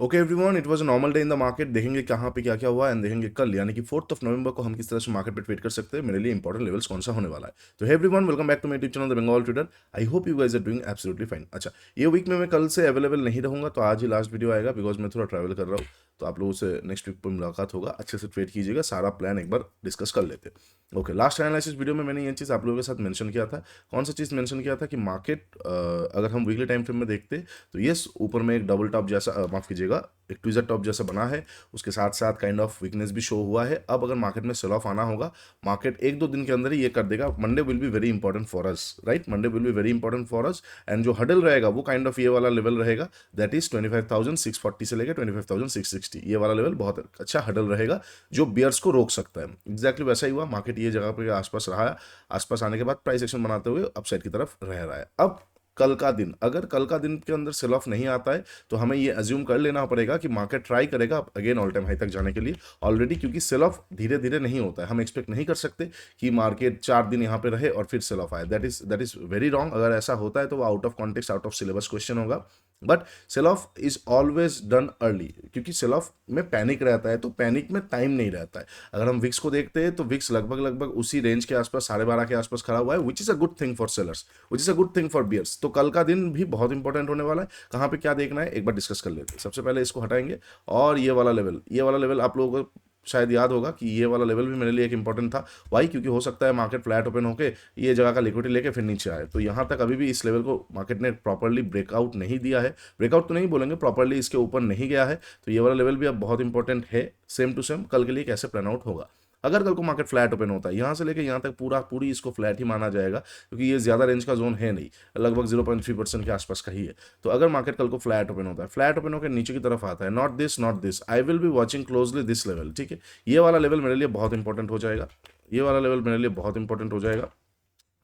Okay everyone, it was a normal day in the market. देखेंगे कहाँ पे क्या क्या हुआ एंड देखेंगे कल यानी कि 4 नवंबर को हम किस तरह से मार्केट पे ट्रेड कर सकते हैं। मेरे लिए इंपॉर्टेंट लेवल्स कौन सा होने वाला है। तो hey everyone, welcome back to my YouTube channel the Bengal trader. I hope you guys are doing absolutely fine. अच्छा, ये वीक में मैं कल से अवेलेबल नहीं रहूंगा, तो आज ही लास्ट वीडियो आएगा बिकॉज मैं थोड़ा ट्रैवल कर रहा हूँ। तो आप लोगों से नेक्स्ट वीक पर मुलाकात होगा, अच्छे से ट्रेड कीजिएगा, सारा प्लान एक बार डिस्कस कर लेते हैं। ओके, लास्ट एनालिसिस वीडियो में मैंने ये चीज़ आप लोगों के साथ मेंशन किया था। कौन सा चीज़ मेंशन किया था कि मार्केट अगर हम वीकली टाइम फ्रेम में देखते तो यस, ऊपर में एक डबल टॉप जैसा माफ कीजिएगा, एक ट्विजर टॉप जैसा बना है। उसके साथ साथ काइंड ऑफ वीकनेस भी शो हुआ है। अब अगर मार्केट में सेल ऑफ आना होगा, मार्केट एक दो दिन के अंदर ही ये कर देगा। Monday will be very important for us, right? Monday will be very important for us. And जो हडल रहेगा वो काइंड ऑफ ये वाला लेवल रहेगा, दैट इज 25,640 से लेकर 25,660। ये वाला लेवल बहुत अच्छा हडल रहेगा जो बियर्स को रोक सकता है। एग्जैक्टली वैसा ही हुआ, मार्केट ये जगह पे आसपास रहा। आसपास आने के बाद प्राइस एक्शन बनाते हुए अपसाइड की तरफ रह रहा है। अब कल का दिन, अगर कल का दिन के अंदर सेल ऑफ नहीं आता है तो हमें ये अज्यूम कर लेना पड़ेगा कि मार्केट ट्राई करेगा अगेन ऑल टाइम हाई तक जाने के लिए ऑलरेडी, क्योंकि सेल ऑफ धीरे धीरे नहीं होता है। हम एक्सपेक्ट नहीं कर सकते कि मार्केट 4 दिन यहाँ पे रहे और फिर सेल ऑफ आए। That is very wrong. अगर ऐसा होता है तो वो out of context, out of syllabus question होगा। But sell off is always done early, क्योंकि सेल ऑफ में पैनिक रहता है, तो पैनिक में टाइम नहीं रहता है। अगर हम विक्स को देखते हैं तो विक्स लगभग लगभग उसी रेंज के आसपास 12:30 के आसपास खड़ा हुआ है, which is a good thing for sellers, which is a good thing for bears. तो कल का दिन भी बहुत इंपॉर्टेंट होने वाला है। कहाँ पे क्या देखना है एक बार डिस्कस कर लेते हैं। सबसे पहले इसको हटाएंगे और ये वाला लेवल आप लोगों को शायद याद होगा कि ये वाला लेवल भी मेरे लिए एक इंपॉर्टेंट था। वाई? क्योंकि हो सकता है मार्केट फ्लैट ओपन होके ये जगह का लिक्विडिटी लेके फिर नीचे आए। तो यहाँ तक अभी भी इस लेवल को मार्केट ने प्रॉपरली ब्रेकआउट नहीं दिया है। ब्रेकआउट तो नहीं बोलेंगे, प्रॉपरली इसके ऊपर नहीं गया है। तो ये वाला लेवल भी अब बहुत इंपॉर्टेंट है। सेम टू सेम कल के लिए कैसे प्लान आउट होगा। अगर कल को मार्केट फ्लैट ओपन होता है, यहाँ से लेके यहाँ तक पूरी इसको फ्लैट ही माना जाएगा, क्योंकि ये ज़्यादा रेंज का जोन है नहीं, लगभग 0.3% के आसपास का ही है। तो अगर मार्केट कल को फ्लैट ओपन होता है, फ्लैट ओपन होकर नीचे की तरफ आता है, not this, I will be watching closely this level. ठीक है, ये वाला लेवल मेरे लिए बहुत इंपॉर्टेंट हो जाएगा। ये वाला लेवल मेरे लिए बहुत इंपॉर्टेंट हो जाएगा।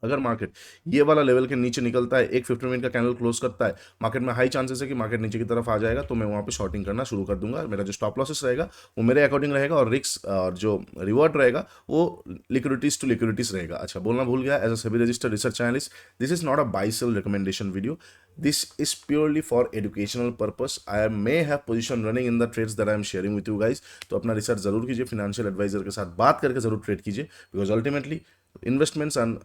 अगर मार्केट ये वाला लेवल के नीचे निकलता है, एक 15 मिनट का कैंडल क्लोज करता है, मार्केट में हाई चांसेस है कि मार्केट नीचे की तरफ आ जाएगा, तो मैं वहाँ पे शॉर्टिंग करना शुरू कर दूंगा। मेरा जो स्टॉप लॉसेस रहेगा वो मेरे अकॉर्डिंग रहेगा, और रिस्क और जो रिवॉर्ड रहेगा वो लिक्विडिटीज टू लिक्विडिटीज रहेगा। अच्छा, बोलना भूल गया, as a SEBI registered research analyst, this is not a buy sell recommendation video. This is purely for educational purpose. I may have position running in the trades that I am sharing with you guys. तो अपना research जरूर कीजिए, financial adviser के साथ बात करके जरूर trade कीजिए, बिकॉज अल्टीमेटली इन्वेस्टमेंट्स एंड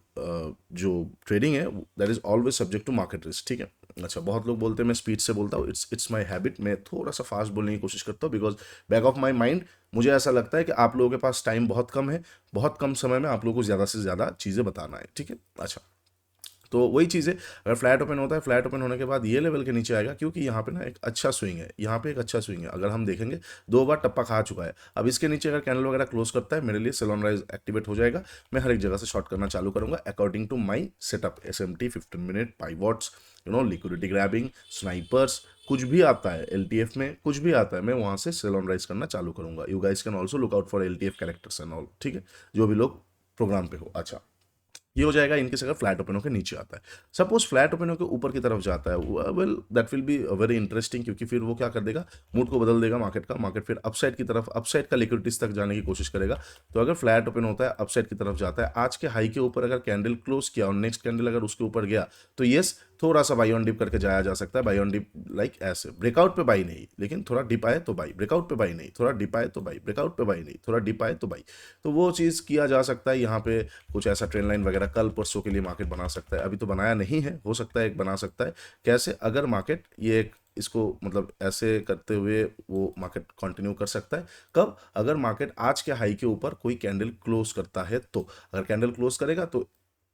जो ट्रेडिंग है that is always subject to market risk. ठीक है। अच्छा, बहुत लोग बोलते हैं मैं स्पीड से बोलता हूँ, इट्स माई हैबिट। मैं थोड़ा सा फास्ट बोलने की कोशिश करता हूँ because back of my mind मुझे ऐसा लगता है कि आप लोगों के पास टाइम बहुत कम है, बहुत कम समय में आप लोगों को ज़्यादा से ज़्यादा चीज़ें बताना है। ठीक है। अच्छा, तो वही चीज़ है, अगर फ्लैट ओपन होता है, फ्लैट ओपन होने के बाद ये लेवल के नीचे आएगा, क्योंकि यहाँ पे ना एक अच्छा स्विंग है, यहाँ पे एक अच्छा स्विंग है। अगर हम देखेंगे 2 बार टप्पा खा चुका है। अब इसके नीचे अगर कैंडल वगैरह क्लोज करता है, मेरे लिए सेल ऑन राइज एक्टिवेट हो जाएगा। मैं हर एक जगह से शॉर्ट करना चालू करूंगा according to my setup. SMT 15 minute pivots, liquidity grabbing, snipers, कुछ भी आता है LTF में, कुछ भी आता है, मैं वहाँ से सेल ऑन राइज करना चालू करूंगा। You guys can also look out for LTF characters and all. ठीक है, जो भी लोग प्रोग्राम पे हो। अच्छा, ये हो जाएगा इनकेस अगर फ्लैट ओपन होकर नीचे आता है। सपोज फ्लैट ओपन होकर ऊपर की तरफ जाता है, well that will be very interesting, क्योंकि फिर वो क्या कर देगा, मूड को बदल देगा मार्केट का। मार्केट फिर अपसाइड की तरफ, अपसाइड का लिक्विडिटीज तक जाने की कोशिश करेगा। तो अगर फ्लैट ओपन होता है, अपसाइड की तरफ जाता है, आज के हाई के ऊपर अगर कैंडल क्लोज किया और नेक्स्ट कैंडल अगर उसके ऊपर गया, तो येस, थोड़ा सा बाई ऑन डिप करके जाया जा सकता है। बाई ऑन डिप लाइक ऐसे, ब्रेकआउट पे बाई नहीं, लेकिन थोड़ा डिप आए तो बाई, ब्रेकआउट पे बाई नहीं, थोड़ा डिप आए तो बाई, ब्रेकआउट पे बाई नहीं, थोड़ा डिप आए तो बाई। तो वो चीज़ किया जा सकता है। यहाँ पे कुछ ऐसा ट्रेंड लाइन वगैरह कल परसों के लिए मार्केट बना सकता है। अभी तो बनाया नहीं है, हो सकता है एक बना सकता है। कैसे? अगर मार्केट ये एक इसको मतलब ऐसे करते हुए वो मार्केट कंटिन्यू कर सकता है। कब? अगर मार्केट आज के हाई के ऊपर कोई कैंडल क्लोज करता है, तो अगर कैंडल क्लोज करेगा तो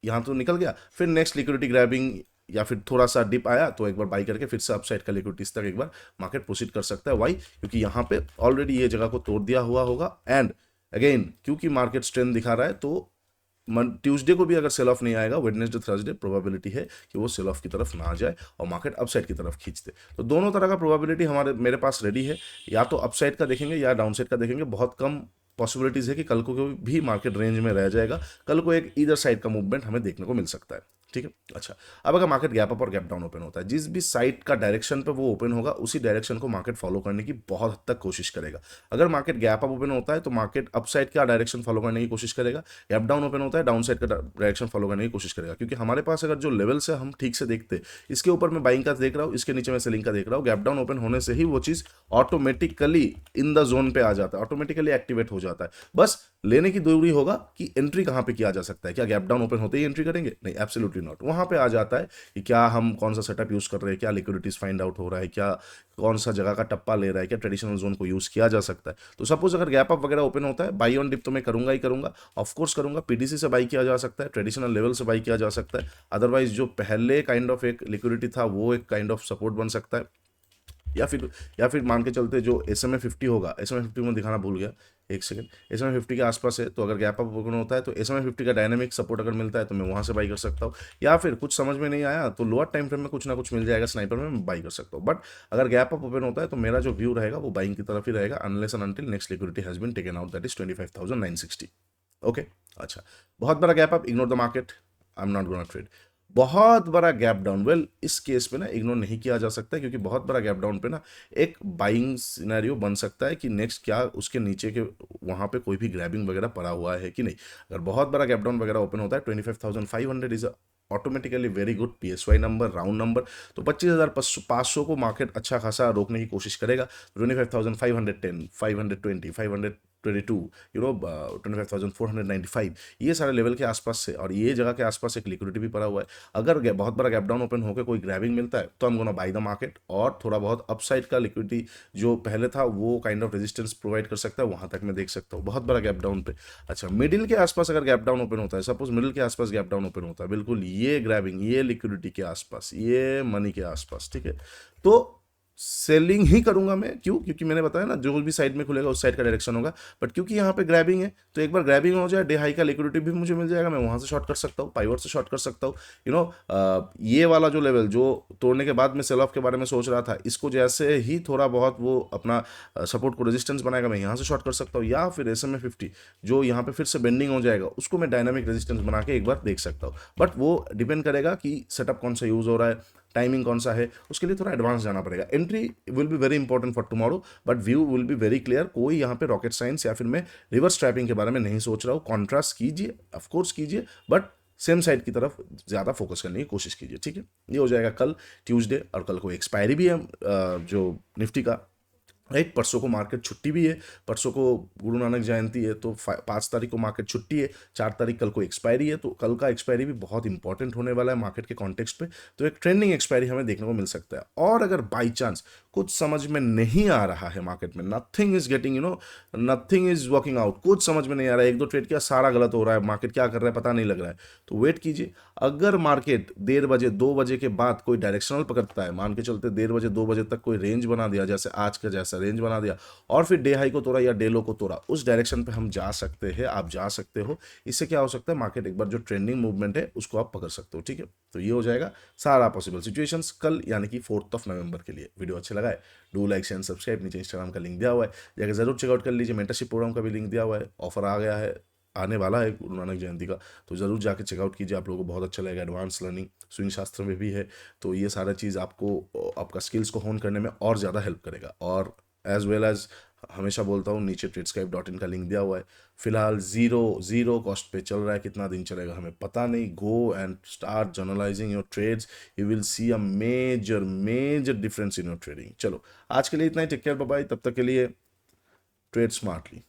यहाँ तो निकल गया, फिर नेक्स्ट लिक्विडिटी ग्रैबिंग या फिर थोड़ा सा डिप आया तो एक बार बाई करके फिर से अपसाइड का लिक्विडिटीज तक एक बार मार्केट प्रोसीड कर सकता है। वाई? क्योंकि यहाँ पे ऑलरेडी ये जगह को तोड़ दिया हुआ होगा। एंड अगेन, क्योंकि मार्केट स्ट्रेंथ दिखा रहा है, तो ट्यूसडे को भी अगर सेल ऑफ नहीं आएगा, वेडनेसडे थर्सडे प्रोबेबिलिटी है कि वो सेल ऑफ की तरफ ना आ जाए और मार्केट अपसाइड की तरफ खींच दे। तो दोनों तरह का प्रोबेबिलिटी मेरे पास रेडी है। या तो अपसाइड का देखेंगे या डाउनसाइड का देखेंगे। बहुत कम पॉसिबिलिटीज है कि कल को भी मार्केट रेंज में रह जाएगा। कल को एक ईदर साइड का मूवमेंट हमें देखने को मिल सकता है। ठीक है। अच्छा, अब अगर मार्केट गैप अप और गैप डाउन ओपन होता है, जिस भी साइड का डायरेक्शन पे वो ओपन होगा उसी डायरेक्शन को मार्केट फॉलो करने की बहुत हद तक कोशिश करेगा। अगर मार्केट गैप अप ओपन होता है तो मार्केट अप साइड का डायरेक्शन फॉलो करने की कोशिश करेगा, गैप डाउन ओपन होता है डाउन साइड का डायरेक्शन फॉलो करने की कोशिश करेगा। क्योंकि हमारे पास अगर जो लेवल्स है हम ठीक से देखते हैं, इसके ऊपर मैं बाइंग का देख रहा हूँ, इसके नीचे मैं सेलिंग का देख रहा हूँ, गैप डाउन ओपन होने से ही वो चीज़ ऑटोमेटिकली इन द जोन पे आ जाता है, ऑटोमेटिकली एक्टिवेट हो जाता है। बस लेने की दूरी होगा कि एंट्री कहाँ पे किया जा सकता है। क्या गैप डाउन ओपन होते ही एंट्री करेंगे? नहीं, एब्सोल्युटली नॉट। वहाँ पे आ जाता है कि क्या हम कौन सा सेटअप यूज़ कर रहे हैं, क्या लिक्विडिटीज फाइंड आउट हो रहा है, क्या कौन सा जगह का टप्पा ले रहा है, क्या ट्रेडिशनल जोन को यूज़ किया जा सकता है। तो सपोज अगर गैप अप वगैरह ओपन होता है, बाई ऑन डिप तो मैं करूंगा ही करूंगा, ऑफकोर्स करूंगा। पीडीसी से बाई किया जा सकता है, ट्रेडिशनल लेवल से बाई किया जा सकता है। अदरवाइज जो पहले काइंड ऑफ एक लिक्विडिटी था वो एक काइंड ऑफ सपोर्ट बन सकता है। या फिर मान के चलते जो SMA 50 होगा, SMA 50 में दिखाना भूल गया, एक सेकंड, SMA 50 के आसपास है तो अगर गैप अप ओपन होता है तो SMA 50 का डायनामिक सपोर्ट अगर मिलता है तो मैं वहां से बाई कर सकता हूँ। या फिर कुछ समझ में नहीं आया तो लोअर टाइम फ्रेम में कुछ ना कुछ मिल जाएगा स्नाइपर में, मैं बाई कर सकता हूँ। बट अगर गैप अप ओपन होता है तो मेरा जो व्यू रहेगा वो बाइंग की तरफ ही रहेगा, unless and until next liquidity has been taken out, that is 25,960। Okay. अच्छा, बहुत बड़ा gap up, ignore the market, I am not gonna trade. बहुत बड़ा गैप डाउन, वेल इस केस पे ना इग्नोर नहीं किया जा सकता क्योंकि बहुत बड़ा गैप डाउन पे ना एक बाइंग सिनेरियो बन सकता है कि नेक्स्ट क्या उसके नीचे के वहाँ पे कोई भी ग्रैबिंग वगैरह पड़ा हुआ है कि नहीं। अगर बहुत बड़ा गैप डाउन वगैरह ओपन होता है, 25,500 is automatically very good PSY number, round number. तो 25,500 को मार्केट अच्छा खासा रोकने की कोशिश करेगा। 25,510, 520, 522, 25,495, ये सारे लेवल के आसपास से और ये जगह के आसपास एक लिक्विडिटी भी पड़ा हुआ है। अगर बहुत बड़ा गैप डाउन ओपन होकर कोई ग्रैबिंग मिलता है तो हम गोना बाई द मार्केट, और थोड़ा बहुत अपसाइड का लिक्विडिटी जो पहले था वो काइंड ऑफ रेजिस्टेंस प्रोवाइड कर सकता है, वहां तक मैं देख सकता हूँ बहुत बड़ा गैप डाउन पे। अच्छा, मिडिल के आसपास अगर गैप डाउन ओपन होता है, सपोज मिडिल के आसपास गैप डाउन ओपन होता है, बिल्कुल ये ग्रैबिंग, ये लिक्विडिटी के आसपास, ये मनी के आसपास, ठीक है, तो सेलिंग ही करूंगा मैं। क्यों? क्योंकि मैंने बताया ना जो भी साइड में खुलेगा उस साइड का डायरेक्शन होगा। बट क्योंकि यहाँ पे ग्रैबिंग है तो एक बार ग्रैबिंग हो जाए, डे हाई का लिक्विडिटी भी मुझे मिल जाएगा, मैं वहां से शॉर्ट कर सकता हूँ, पाइवट से शॉर्ट कर सकता हूँ। ये वाला जो लेवल जो तोड़ने के बाद में सेल ऑफ के बारे में सोच रहा था, इसको जैसे ही थोड़ा बहुत वो अपना सपोर्ट को रेजिस्टेंस बनाएगा, मैं यहाँ से शॉर्ट कर सकता हूँ। या फिर SMA 50 जो यहाँ पे फिर से बेंडिंग हो जाएगा उसको मैं डायनामिक रेजिस्टेंस बना के एक बार देख सकता हूँ। बट वो डिपेंड करेगा कि सेटअप कौन सा यूज हो रहा है, टाइमिंग कौन सा है, उसके लिए थोड़ा एडवांस जाना पड़ेगा। Entry will be very important for tomorrow, but view will be very clear. कोई यहाँ पे रॉकेट साइंस या फिर मैं रिवर्स ट्रैपिंग के बारे में नहीं सोच रहा हूँ। कॉन्ट्रास्ट कीजिए, ऑफकोर्स कीजिए, बट सेम साइड की तरफ ज़्यादा फोकस करने की कोशिश कीजिए, ठीक है। ये हो जाएगा कल ट्यूसडे, और कल को एक्सपायरी भी है जो निफ्टी का, राइट। परसों को मार्केट छुट्टी भी है, परसों को गुरु नानक जयंती है तो 5 तारीख को मार्केट छुट्टी है, 4 तारीख कल को एक्सपायरी है। तो कल का एक्सपायरी भी बहुत इंपॉर्टेंट होने वाला है मार्केट के कॉन्टेक्स्ट पे। तो एक ट्रेंडिंग एक्सपायरी हमें देखने को मिल सकता है। और अगर बाई चांस कुछ समझ में नहीं आ रहा है मार्केट में, nothing is getting nothing is working out, कुछ समझ में नहीं आ रहा है, 1-2 ट्रेड किया सारा गलत हो रहा है, मार्केट क्या कर रहा है पता नहीं लग रहा है, तो वेट कीजिए। अगर मार्केट 1:30 2 बजे के बाद कोई डायरेक्शनल पकड़ता है, मान के चलते 1:30 2 बजे तक कोई रेंज बना दिया, जैसे आज का जैसा रेंज बना दिया, और फिर डे हाई को तोड़ा या डे लो को तोड़ा, उस डायरेक्शन पे हम जा सकते हैं, आप जा सकते हो। इससे क्या हो सकता है, मार्केट एक बार जो ट्रेंडिंग मूवमेंट है उसको आप पकड़ सकते हो, ठीक है। तो ये हो जाएगा सारा पॉसिबल सिचुएशंस कल, यानी कि 4 नवंबर के लिए। वीडियो अच्छा लगा है, डू लाइक शेयर सब्सक्राइब, नीचे इंस्टाग्राम का लिंक दिया हुआ है, जाकर जरूर चेकआउट कर लीजिए। मेंटरशिप प्रोग्राम का भी लिंक दिया हुआ है, ऑफर आ गया है, आने वाला है गुरु नानक जयंती का, तो ज़रूर जाके चेकआउट कीजिए, आप लोगों को बहुत अच्छा लगेगा। एडवांस लर्निंग स्विंग शास्त्र में भी है, तो ये सारा चीज़ आपको आपका स्किल्स को होन करने में और ज़्यादा हेल्प करेगा। और एज वेल एज हमेशा बोलता हूँ, नीचे tradeSkype.in का लिंक दिया हुआ है। फिलहाल जीरो कॉस्ट पे चल रहा है, कितना दिन चलेगा हमें पता नहीं। Go and start journalizing your trades, you will see a major difference in your trading. चलो आज के लिए इतना ही, टेक केयर, बाय बाय, तब तक के लिए ट्रेड स्मार्टली।